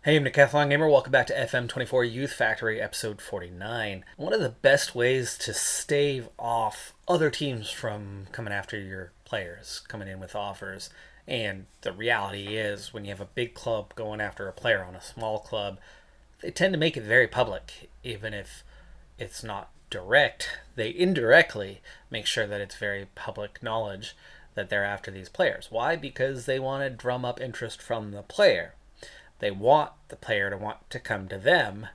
Hey, I'm Decathlon Gamer. Welcome back to FM24 Youth Factory, episode 49. One of the best ways to stave off other teams from coming after your players, coming in with offers, and the reality is when you have a big club going after a player on a small club, they tend to make it very public, even if it's not direct. They indirectly make sure that it's very public knowledge that they're after these players. Why? Because they want to drum up interest from the player. They want the player to want to come to them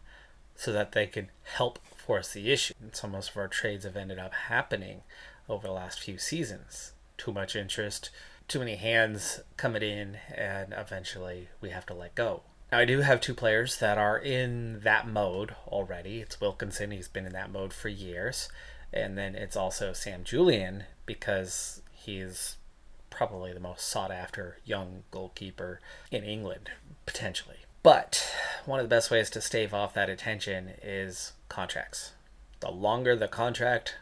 so that they can help force the issue. And so most of our trades have ended up happening over the last few seasons. Too much interest, too many hands coming in, and eventually we have to let go. Now, I do have two players that are in that mode already. It's Wilkinson, he's been in that mode for years. And then it's also Sam Julian, because he's probably the most sought after young goalkeeper in England, potentially. But one of the best ways to stave off that attention is contracts. The longer the contract,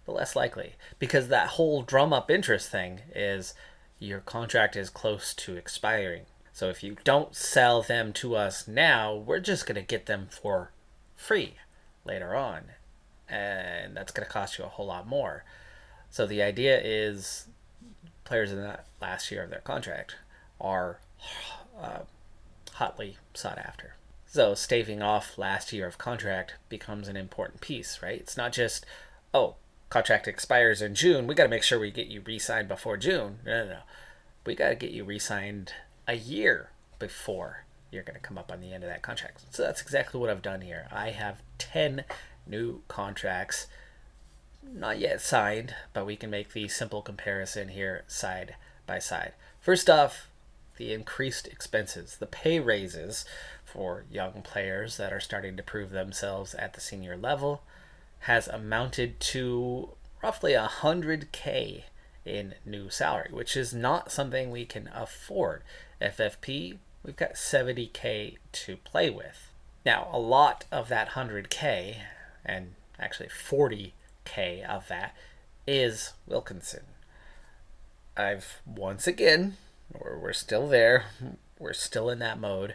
the less likely. Because that whole drum up interest thing is your contract is close to expiring. So if you don't sell them to us now, we're just going to get them for free later on. And that's going to cost you a whole lot more. So the idea is players in that last year of their contract are hotly sought after. So staving off last year of contract becomes an important piece, right? It's not just, oh, contract expires in June, we got to make sure we get you re-signed before June. No. We got to get you re-signed a year before you're going to come up on the end of that contract. So that's exactly what I've done here. I have 10 new contracts not yet signed, but we can make the simple comparison here side by side. First off, the increased expenses, the pay raises for young players that are starting to prove themselves at the senior level has amounted to roughly 100K in new salary, which is not something we can afford. FFP, we've got 70K to play with. Now, a lot of that 100K, and actually 40K of that, is Wilkinson. I've once again, we're still there, we're still in that mode.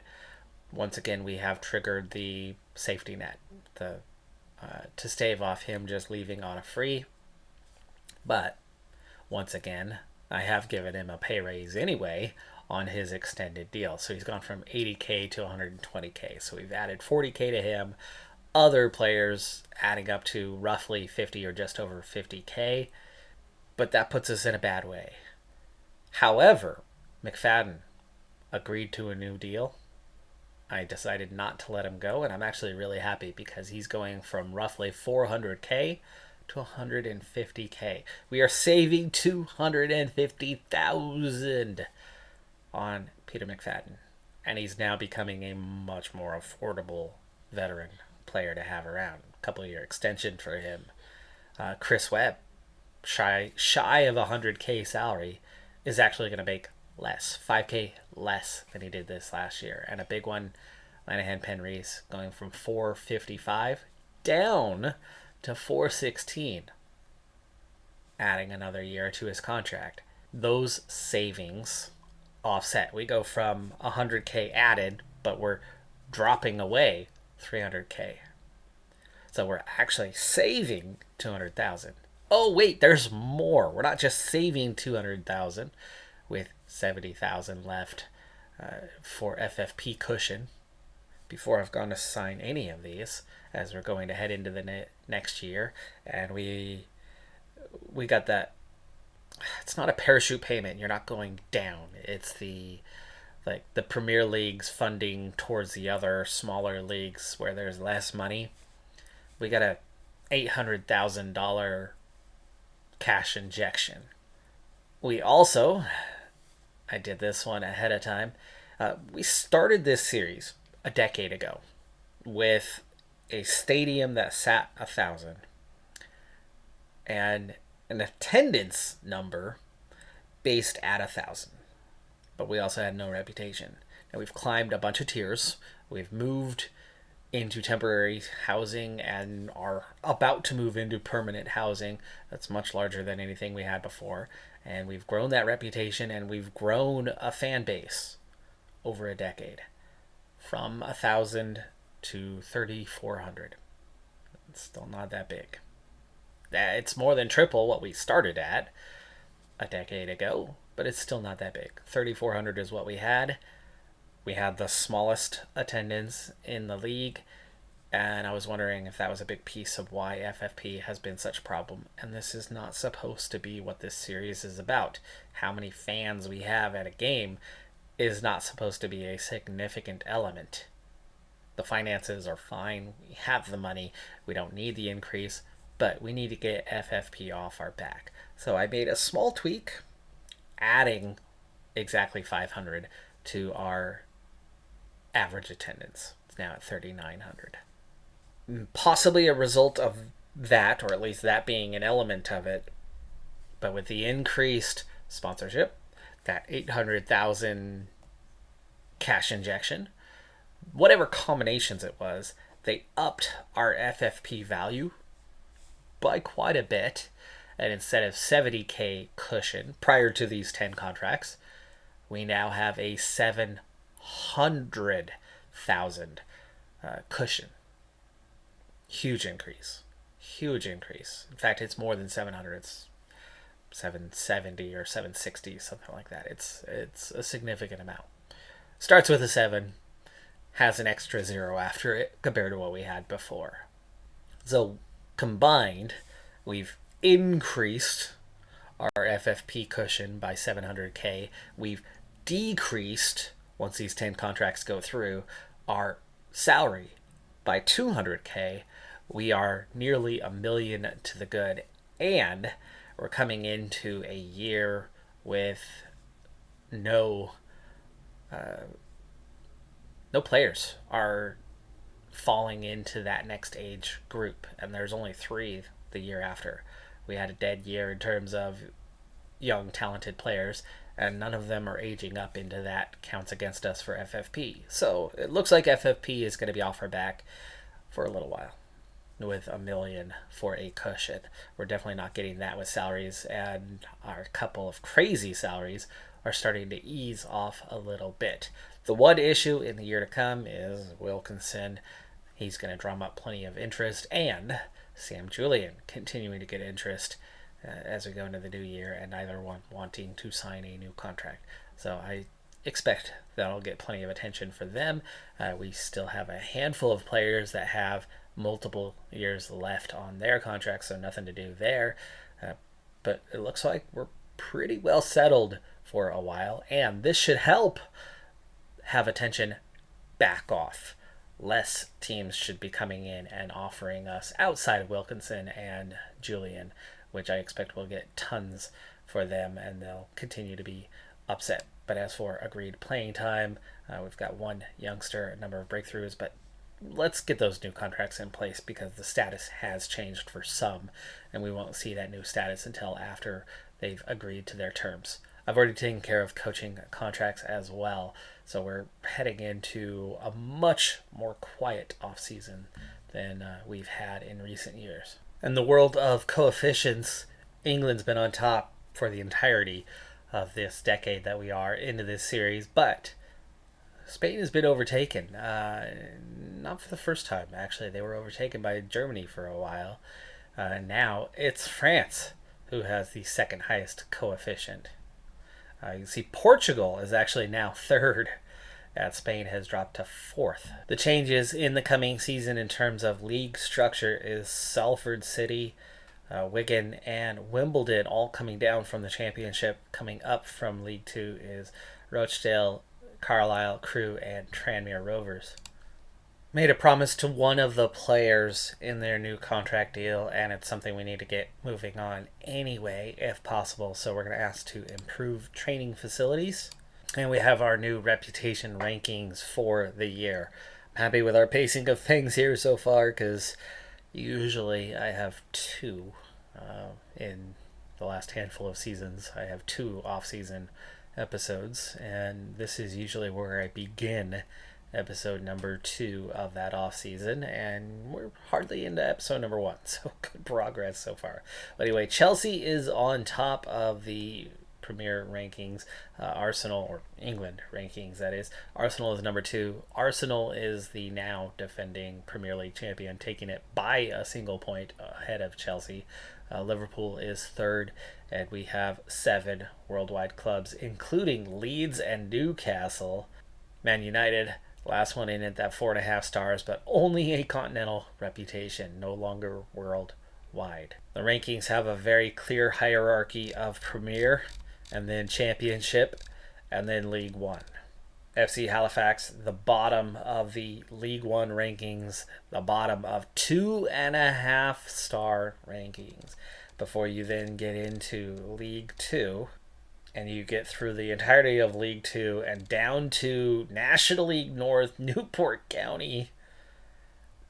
Once again, we have triggered the safety net to stave off him just leaving on a free. But once again, I have given him a pay raise anyway on his extended deal. So he's gone from 80K to 120K. So we've added 40K to him. Other players adding up to roughly 50 or just over 50K. But that puts us in a bad way. However, McFadden agreed to a new deal. I decided not to let him go, and I'm actually really happy because he's going from roughly 400K to 150K. We are saving 250,000 on Peter McFadden, and he's now becoming a much more affordable veteran player to have around. A couple of year extension for him. Chris Webb, shy of 100K salary, is actually going to make less, 5K less than he did this last year. And a big one, Lanahan Penreese, going from 455 down to 416, adding another year to his contract. Those savings offset. We go from 100K added, but we're dropping away 300K. So we're actually saving 200,000. Oh wait, there's more. We're not just saving 200,000 with 70,000 left for FFP cushion before I've gone to sign any of these, as we're going to head into the next year. And we got that. It's not a parachute payment. You're not going down. It's the Premier League's funding towards the other smaller leagues where there's less money. We got a $800,000 cash injection. We also, I did this one ahead of time. We started this series a decade ago with a stadium that sat 1,000 and an attendance number based at 1,000. But we also had no reputation. Now we've climbed a bunch of tiers. We've moved into temporary housing and are about to move into permanent housing that's much larger than anything we had before. And we've grown that reputation, and we've grown a fan base over a decade. from 1,000 to 3,400. It's still not that big. It's more than triple what we started at a decade ago, but it's still not that big. 3,400 is what we had. We had the smallest attendance in the league, and I was wondering if that was a big piece of why FFP has been such a problem. And this is not supposed to be what this series is about. How many fans we have at a game is not supposed to be a significant element. The finances are fine. We have the money. We don't need the increase, but we need to get FFP off our back. So I made a small tweak, adding exactly 500 to our average attendance. It's now at 3,900. Possibly a result of that, or at least that being an element of it, but with the increased sponsorship, that 800,000 cash injection, whatever combinations it was, they upped our FFP value by quite a bit. And instead of 70K cushion prior to these 10 contracts, we now have a 700,000 cushion. Huge increase. Huge increase. In fact, it's more than 700. It's 770 or 760, something like that. It's a significant amount. Starts with a 7, has an extra 0 after it compared to what we had before. So combined, we've increased our FFP cushion by 700K. We've decreased, once these 10 contracts go through, our salary by 200K. We are nearly $1 million to the good, and we're coming into a year with no players are falling into that next age group, and there's only 3 the year after. We had a dead year in terms of young, talented players, and none of them are aging up into that counts against us for FFP. So it looks like FFP is going to be off our back for a little while with $1 million for a cushion. We're definitely not getting that with salaries, and our couple of crazy salaries are starting to ease off a little bit. The one issue in the year to come is Wilkinson. He's going to drum up plenty of interest, and Sam Julian continuing to get interest as we go into the new year, and neither one wanting to sign a new contract. So I expect that'll get plenty of attention for them. We still have a handful of players that have multiple years left on their contracts, so nothing to do there. But it looks like we're pretty well settled for a while, and this should help have attention back off. Less teams should be coming in and offering us outside of Wilkinson and Julian, which I expect will get tons for them, and they'll continue to be upset. But as for agreed playing time, we've got one youngster, a number of breakthroughs, but let's get those new contracts in place because the status has changed for some, and we won't see that new status until after they've agreed to their terms. I've already taken care of coaching contracts as well, so we're heading into a much more quiet off-season than we've had in recent years. In the world of coefficients, England's been on top for the entirety of this decade that we are into this series, but Spain has been overtaken. Not for the first time, actually. They were overtaken by Germany for a while. Now it's France who has the second highest coefficient. You can see Portugal is actually now third, and Spain has dropped to fourth. The changes in the coming season in terms of league structure is Salford City, Wigan, and Wimbledon all coming down from the championship. Coming up from League 2 is Rochdale, Carlisle, Crewe, and Tranmere Rovers. Made a promise to one of the players in their new contract deal, and it's something we need to get moving on anyway, if possible. So we're going to ask to improve training facilities, and we have our new reputation rankings for the year. I'm happy with our pacing of things here so far, because usually I have 2 in the last handful of seasons. I have 2 off-season episodes, and this is usually where I begin episode number 2 of that off season, and we're hardly into episode number 1, so good progress so far. But anyway, Chelsea is on top of the Premier rankings. Arsenal, or England rankings, that is. Arsenal is number 2. Arsenal is the now defending Premier League champion, taking it by a single point ahead of Chelsea. Liverpool is 3rd, and we have 7 worldwide clubs, including Leeds and Newcastle. Man United, last one in at that 4.5 stars, but only a continental reputation, no longer worldwide. The rankings have a very clear hierarchy of Premier, and then Championship, and then League One. FC Halifax, the bottom of the League One rankings, the bottom of 2.5 star rankings, before you then get into League Two, and you get through the entirety of League Two and down to National League North, Newport County,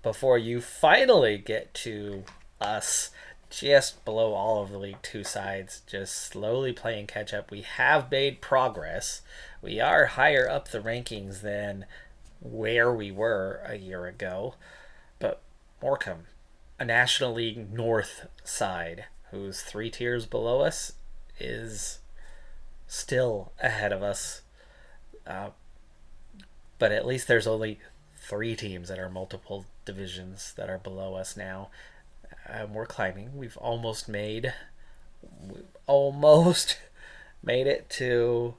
before you finally get to us, just below all of the League Two sides, just slowly playing catch up. We have made progress. We are higher up the rankings than where we were a year ago. But Morecambe, a National League North side, who's 3 tiers below us, is still ahead of us. But at least there's only 3 teams that are multiple divisions that are below us now. We're climbing. We've almost made it to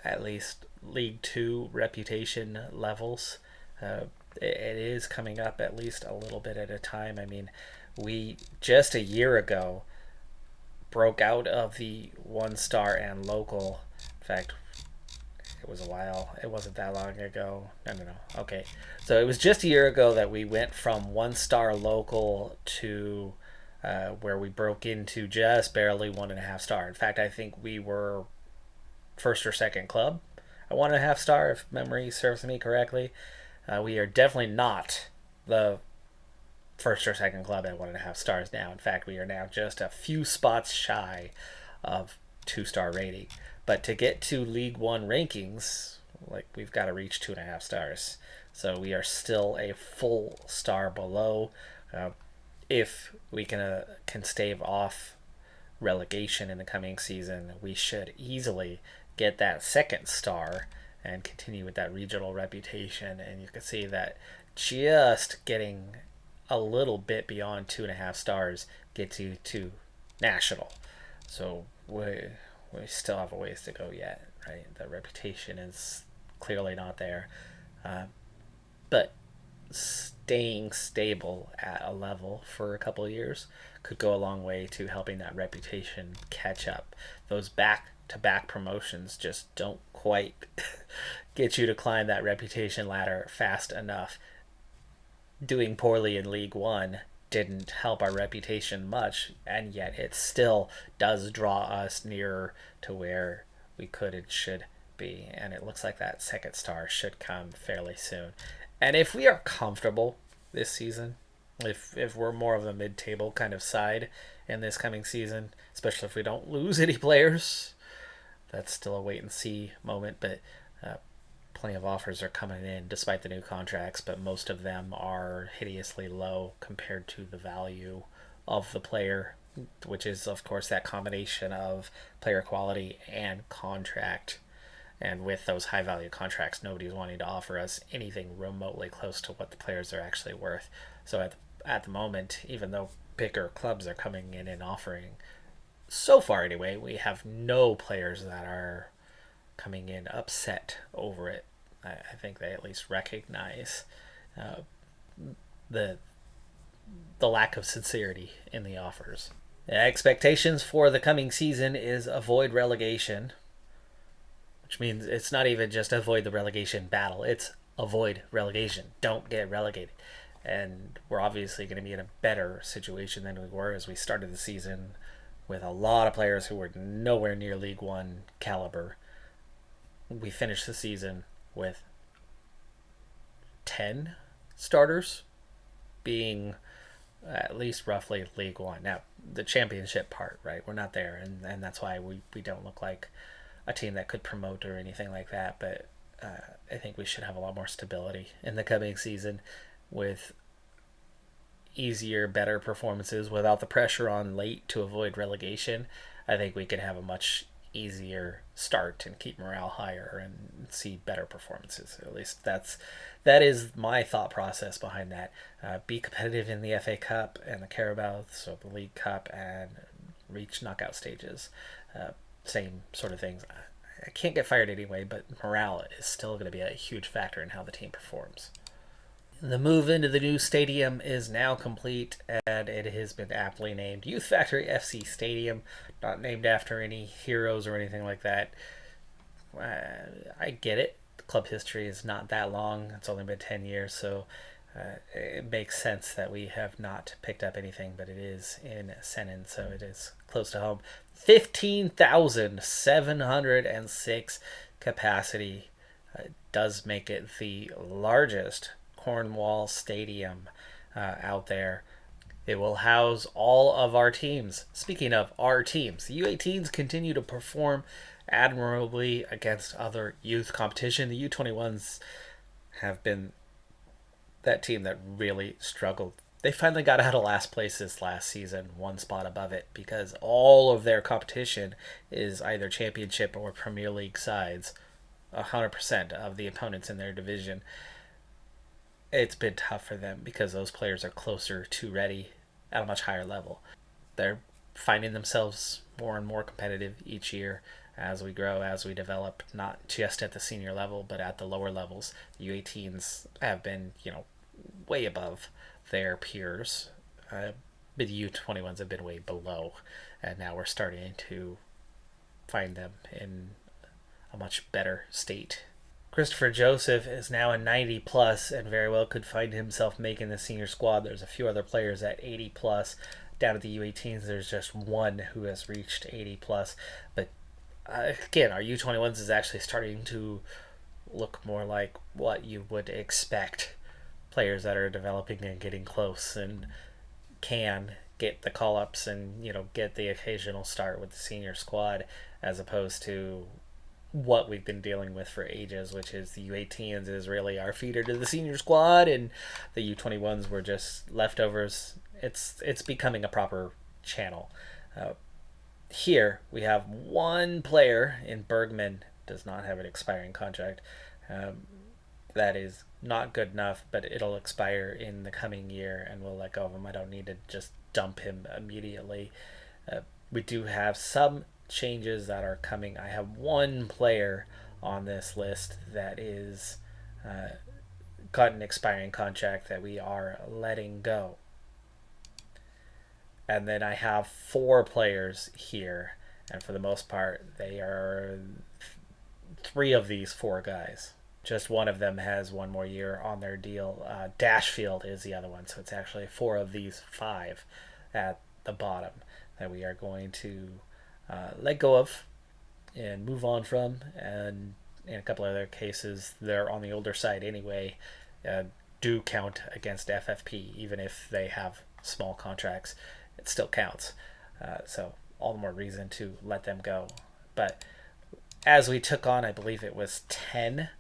at least League Two reputation levels. It is coming up at least a little bit at a time. I mean, we just a year ago broke out of the 1-star and local. In fact, it was a while. It wasn't that long ago. No. Okay. So it was just a year ago that we went from 1-star local to where we broke into just barely 1.5 star. In fact, I think we were first or second club at 1.5 star, if memory serves me correctly. We are definitely not the first or second club at 1.5 stars now. In fact, we are now just a few spots shy of 2-star rating. But to get to League One rankings, we've got to reach 2.5 stars. So we are still a full star below. If we can stave off relegation in the coming season, we should easily get that 2nd star and continue with that regional reputation. And you can see that just getting a little bit beyond 2.5 stars gets you to national. So we still have a ways to go yet, right? The reputation is clearly not there. But staying stable at a level for a couple of years could go a long way to helping that reputation catch up. Those back-to-back promotions just don't quite get you to climb that reputation ladder fast enough. Doing poorly in League One didn't help our reputation much, and yet it still does draw us nearer to where we could and should be. And it looks like that 2nd star should come fairly soon. And if we are comfortable this season, if we're more of a mid-table kind of side in this coming season, especially if we don't lose any players, that's still a wait-and-see moment. But plenty of offers are coming in despite the new contracts, but most of them are hideously low compared to the value of the player, which is, of course, that combination of player quality and contract. And with those high-value contracts, nobody's wanting to offer us anything remotely close to what the players are actually worth. So at the moment, even though bigger clubs are coming in and offering, so far anyway, we have no players that are coming in upset over it. I think they at least recognize the lack of sincerity in the offers. The expectations for the coming season is avoid relegation, which means it's not even just avoid the relegation battle, it's avoid relegation. Don't get relegated. And we're obviously going to be in a better situation than we were as we started the season, with a lot of players who were nowhere near League One caliber. We finished the season with 10 starters being at least roughly League One. Now, the championship part, right? We're not there, and that's why we don't look like a team that could promote or anything like that. But I think we should have a lot more stability in the coming season with easier, better performances without the pressure on late to avoid relegation. I think we could have a much easier start and keep morale higher and see better performances. At least that is my thought process behind that. Be competitive in the FA Cup and the Carabao, so the League Cup, and reach knockout stages. Same sort of things. I can't get fired anyway, but morale is still going to be a huge factor in how the team performs. The move into the new stadium is now complete, and it has been aptly named Youth Factory FC Stadium, not named after any heroes or anything like that. I get it. The club history is not that long. It's only been 10 years, so it makes sense that we have not picked up anything, but it is in Senin, so it is close to home. 15,706 capacity does make it the largest Cornwall stadium out there. It will house all of our teams. Speaking of our teams, the U18s continue to perform admirably against other youth competition. The U21s have been that team that really struggled. They finally got out of last place this last season, one spot above it, because all of their competition is either championship or Premier League sides. 100% of the opponents in their division. It's been tough for them because those players are closer to ready at a much higher level. They're finding themselves more and more competitive each year as we grow, as we develop, not just at the senior level, but at the lower levels. The U18s have been, way above their peers. But the U21s have been way below, and now we're starting to find them in a much better state. Christopher Joseph is now a 90 plus and very well could find himself making the senior squad. There's a few other players at 80 plus. Down at the U18s, there's just one who has reached 80 plus. But again, our U21s is actually starting to look more like what you would expect. Players that are developing and getting close and can get the call-ups and get the occasional start with the senior squad, as opposed to what we've been dealing with for ages, which is the U18s is really our feeder to the senior squad, and the U21s were just leftovers. It's becoming a proper channel. Here we have one player in Bergman, does not have an expiring contract. That is not good enough, but it'll expire in the coming year, and we'll let go of him. I don't need to just dump him immediately. We do have some changes that are coming. I have one player on this list that is got an expiring contract that we are letting go. And then I have 4 players here, and for the most part, they are 3 of these 4 guys. Just one of them has one more year on their deal. Dashfield is the other one, so it's actually 4 of these 5 at the bottom that we are going to let go of and move on from. And in a couple other cases, they're on the older side anyway, do count against FFP, even if they have small contracts. It still counts. So all the more reason to let them go. But as we took on, I believe it was 10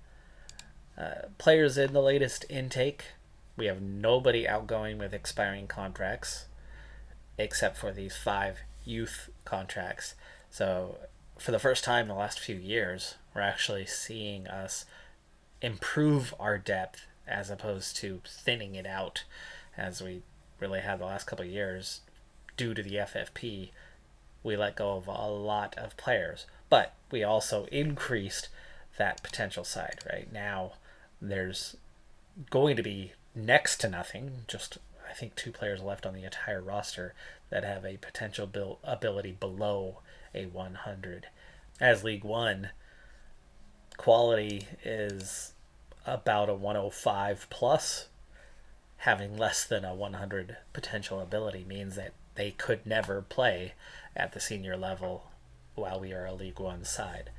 players in the latest intake, we have nobody outgoing with expiring contracts except for these 5 youth contracts. So for the first time in the last few years, we're actually seeing us improve our depth as opposed to thinning it out as we really had the last couple of years. Due to the FFP, we let go of a lot of players, but we also increased that potential side. Right now, there's going to be next to nothing, just I think 2 players left on the entire roster that have a potential ability below a 100. As League One, quality is about a 105 plus. Having less than a 100 potential ability means that they could never play at the senior level while we are a League One side.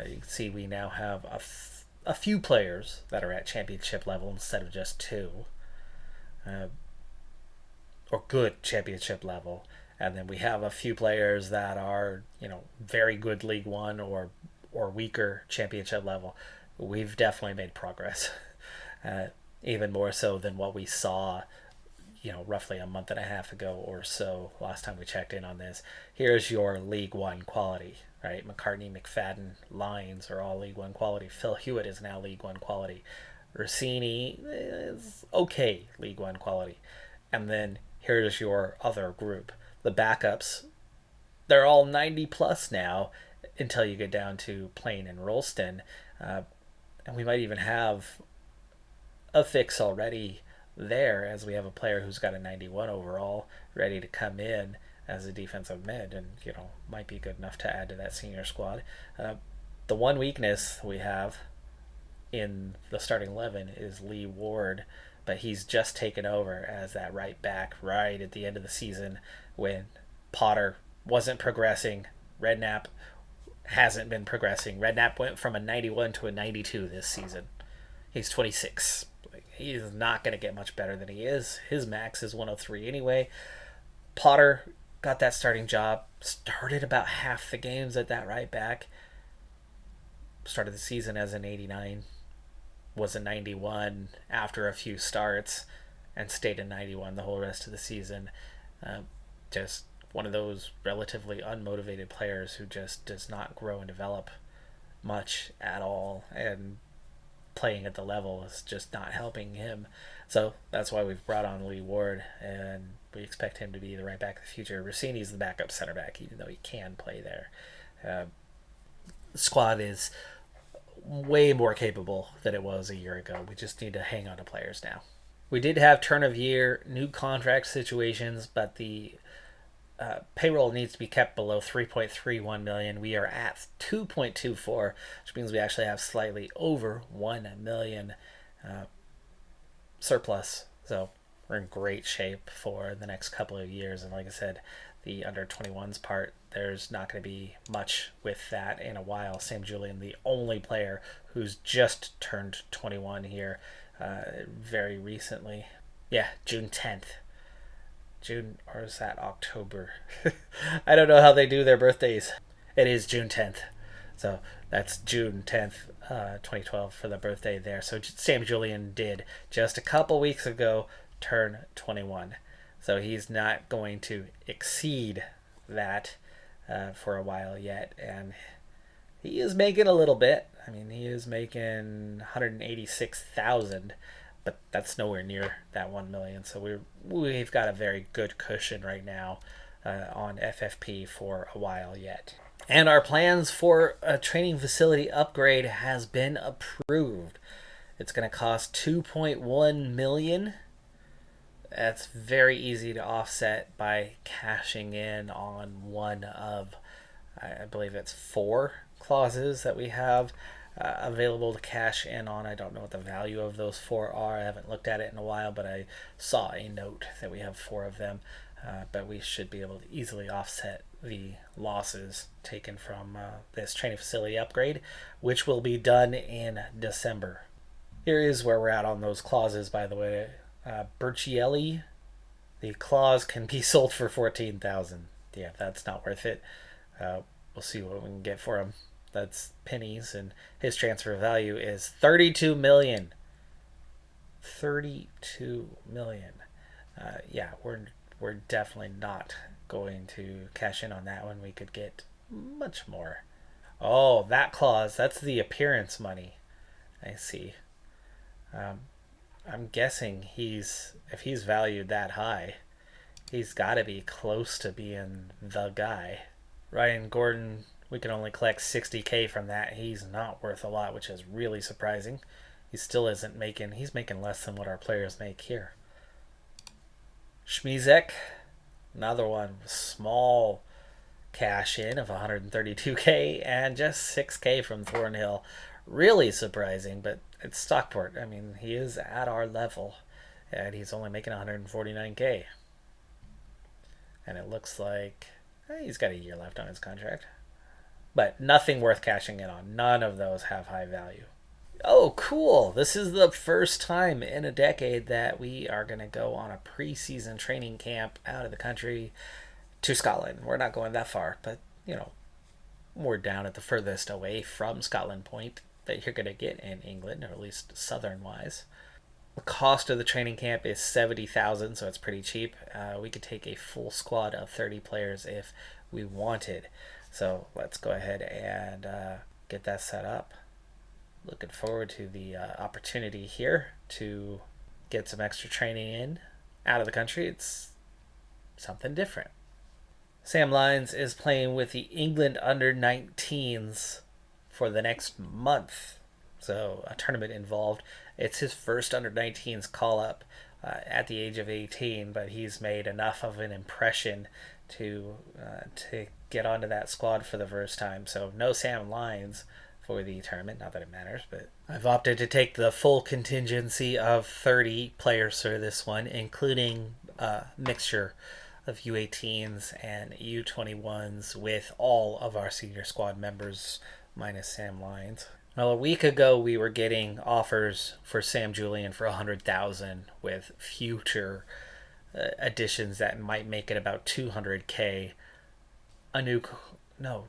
You can see we now have a few players that are at championship level instead of just 2. Or good championship level. And then we have a few players that are, very good League One or weaker championship level. We've definitely made progress. Even more so than what we saw, roughly a month and a half ago or so, last time we checked in on this. Here's your League One quality. right? McCartney, McFadden, Lyons are all League One quality. Phil Hewitt is now League One quality. Rossini is okay League One quality. And then here's your other group. The backups, they're all 90 plus now until you get down to Plain and Rolston. And we might even have a fix already there, as we have a player who's got a 91 overall ready to come in as a defensive mid, and might be good enough to add to that senior squad. The one weakness we have in the starting 11 is Lee Ward, but he's just taken over as that right back right at the end of the season when Potter wasn't progressing. Redknapp hasn't been progressing. Redknapp went from a 91 to a 92 this season. He's 26. He's not going to get much better than he is. His max is 103 anyway. Potter got that starting job, started about half the games at that right back. Started the season as an 89, was a 91 after a few starts, and stayed in 91 the whole rest of the season. Just one of those relatively unmotivated players who just does not grow and develop much at all, and playing at the level is just not helping him. So that's why we've brought on Lee Ward, and we expect him to be the right back of the future. Rossini's the backup center back, even though he can play there. The squad is way more capable than it was a year ago. We just need to hang on to players now. We did have turn of year new contract situations, but the payroll needs to be kept below 3.31 million. We are at 2.24, which means we actually have slightly over 1 million surplus. So we're in great shape for the next couple of years. And like I said, the under 21s part, there's not going to be much with that in a while. Sam Julian, the only player who's just turned 21 here very recently. Yeah, June 10th. June, or is that October? I don't know how they do their birthdays. It is June 10th. So that's June 10th, 2012 for the birthday there. So Sam Julian did just a couple weeks ago turn 21. So he's not going to exceed that for a while yet. And he is making a little bit. I mean, he is making 186,000, but that's nowhere near that 1 million. So we've got a very good cushion right now on FFP for a while yet. And our plans for a training facility upgrade has been approved. It's going to cost 2.1 million. That's very easy to offset by cashing in on one of, I believe it's 4 clauses that we have available to cash in on. I don't know what the value of those 4 are. I haven't looked at it in a while, but I saw a note that we have 4 of them. But we should be able to easily offset the losses taken from this training facility upgrade, which will be done in December. Here is where we're at on those clauses, by the way. Burchielli, the clause can be sold for 14,000. Yeah, that's not worth it. We'll see what we can get for him. That's pennies, and his transfer value is 32 million. 32 million. Yeah, we're definitely not going to cash in on that one. We could get much more. Oh, that clause, that's the appearance money. I see. I'm guessing if he's valued that high, he's got to be close to being the guy. Ryan Gordon, we can only collect 60K from that. He's not worth a lot, which is really surprising. He still isn't making, he's making less than what our players make here. Schmizek, another one, small cash in of 132K and just 6K from Thornhill. Really surprising, but it's Stockport. I mean, he is at our level, and he's only making 149K. And it looks like he's got a year left on his contract. But nothing worth cashing in on. None of those have high value. Oh, cool. This is the first time in a decade that we are going to go on a preseason training camp out of the country to Scotland. We're not going that far, but, we're down at the furthest away from Scotland point that you're going to get in England, or at least southern-wise. The cost of the training camp is 70,000, so it's pretty cheap. We could take a full squad of 30 players if we wanted. So let's go ahead and get that set up. Looking forward to the opportunity here to get some extra training in out of the country. It's something different. Sam Lyons is playing with the England under-19s for the next month. So a tournament involved. It's his first under-19s call-up at the age of 18, but he's made enough of an impression to get onto that squad for the first time. So no Sam Lyons for the tournament. Not that it matters, but I've opted to take the full contingency of 30 players for this one, including a mixture of U18s and U21s with all of our senior squad members minus Sam Lyons. Well, a week ago we were getting offers for Sam Julian for $100,000 with future additions that might make it about $200K.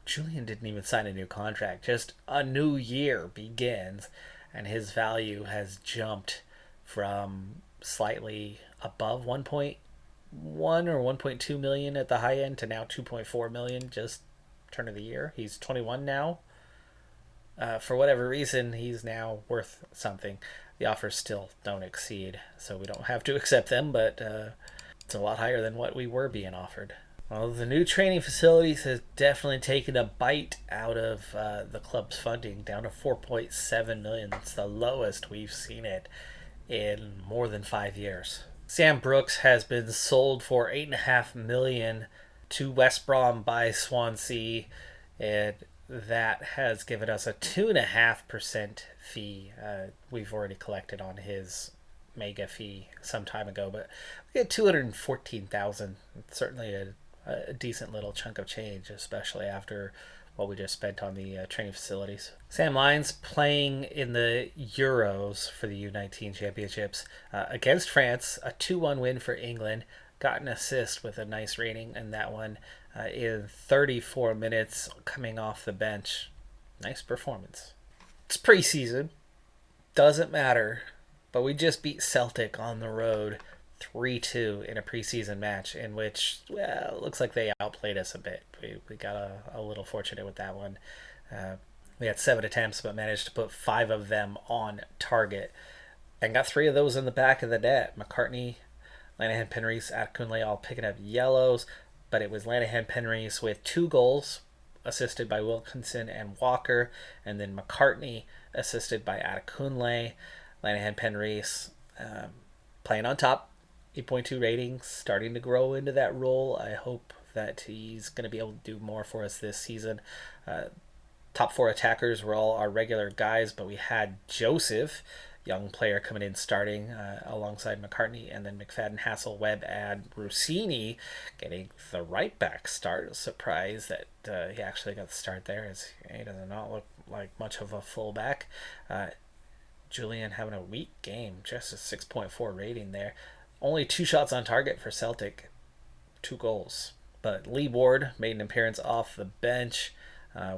Julian didn't even sign a new contract. Just a new year begins, and his value has jumped from slightly above 1.1 or 1.2 million at the high end to now 2.4 million just turn of the year. He's 21 now. For whatever reason, he's now worth something. The offers still don't exceed, so we don't have to accept them, but it's a lot higher than what we were being offered. Well, the new training facilities has definitely taken a bite out of the club's funding, down to 4.7 million. It's the lowest we've seen it in more than 5 years. Sam Brooks has been sold for $8.5 million to West Brom by Swansea, and that has given us a 2.5% fee. We've already collected on his mega fee some time ago, but we get $214,000. It's certainly a decent little chunk of change, especially after what we just spent on the training facilities. Sam Lyons playing in the Euros for the U19 Championships against France, a 2-1 win for England. Got an assist with a nice rating in that one in 34 minutes coming off the bench. Nice performance. It's preseason. Doesn't matter. But we just beat Celtic on the road 3-2 in a preseason match in which, well, it looks like they outplayed us a bit. We got a little fortunate with that one. We had 7 attempts but managed to put 5 of them on target and got 3 of those in the back of the net. McCartney, Lanahan, Penrith, Adekunle all picking up yellows, but it was Lanahan, Penrith with 2 goals assisted by Wilkinson and Walker, and then McCartney assisted by Adekunle. Lanahan, Penrith playing on top, 8.2 ratings, starting to grow into that role. I hope that he's going to be able to do more for us this season. Top 4 attackers were all our regular guys, but we had Joseph, young player, coming in starting alongside McCartney, and then McFadden, Hassel, Webb, and Rossini getting the right back start. Surprised that he actually got the start there, as he does not look like much of a fullback. Julian having a weak game, just a 6.4 rating there. Only 2 shots on target for Celtic, 2 goals. But Lee Ward made an appearance off the bench.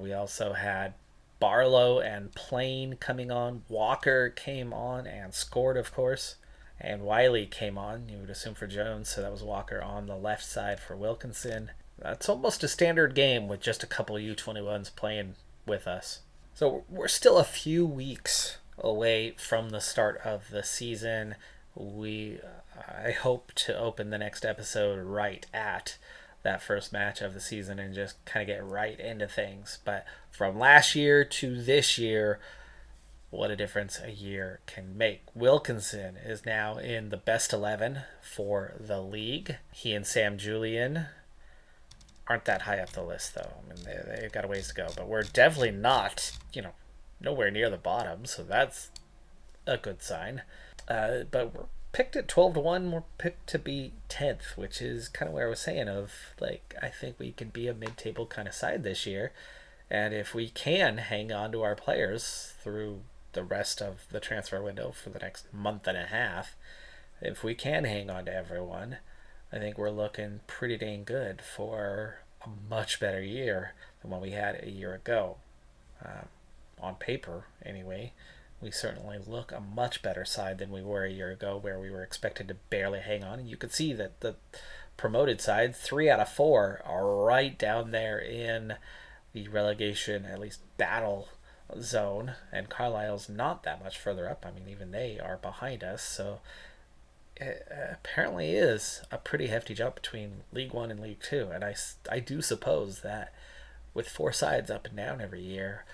We also had Barlow and Plain coming on. Walker came on and scored, of course. And Wiley came on, you would assume, for Jones. So that was Walker on the left side for Wilkinson. It's almost a standard game with just a couple of U21s playing with us. So we're still a few weeks away from the start of the season. I hope to open the next episode right at that first match of the season and just kind of get right into things. But from last year to this year, what a difference a year can make. Wilkinson is now in the best 11 for the league. He and Sam Julian aren't that high up the list, though. I mean, they've got a ways to go. But we're definitely not, nowhere near the bottom, so that's a good sign. But we're picked at 12-1. We're picked to be 10th, which is kind of where I was saying I think we can be a mid-table kind of side this year. And if we can hang on to our players through the rest of the transfer window for the next month and a half, if we can hang on to everyone, I think we're looking pretty dang good for a much better year than what we had a year ago. On paper, anyway, we certainly look a much better side than we were a year ago, where we were expected to barely hang on. And you could see that the promoted side, 3 out of 4, are right down there in the relegation, at least battle zone, and Carlisle's not that much further up. I mean, even they are behind us, so it apparently is a pretty hefty jump between League One and League Two, and I do suppose that with four sides up and down every year,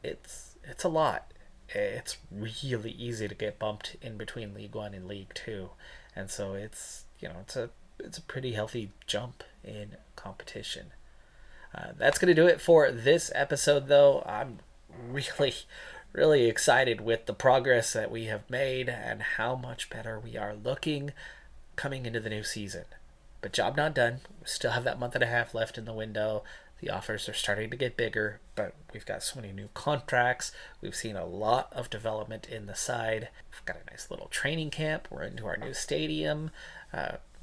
it's a lot. It's really easy to get bumped in between League One and League Two, and so it's a pretty healthy jump in competition. That's going to do it for this episode, though. I'm really, really excited with the progress that we have made and how much better we are looking coming into the new season. But job not done. We still have that month and a half left in the window. The offers are starting to get bigger, but we've got so many new contracts. We've seen a lot of development in the side. We've got a nice little training camp. We're into our new stadium.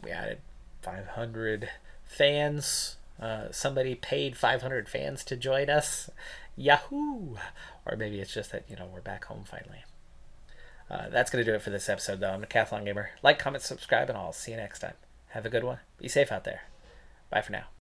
We added 500 fans. Somebody paid 500 fans to join us. Yahoo! Or maybe it's just that, we're back home finally. That's going to do it for this episode, though. I'm the Decathlon Gamer. Like, comment, subscribe, and I'll see you next time. Have a good one. Be safe out there. Bye for now.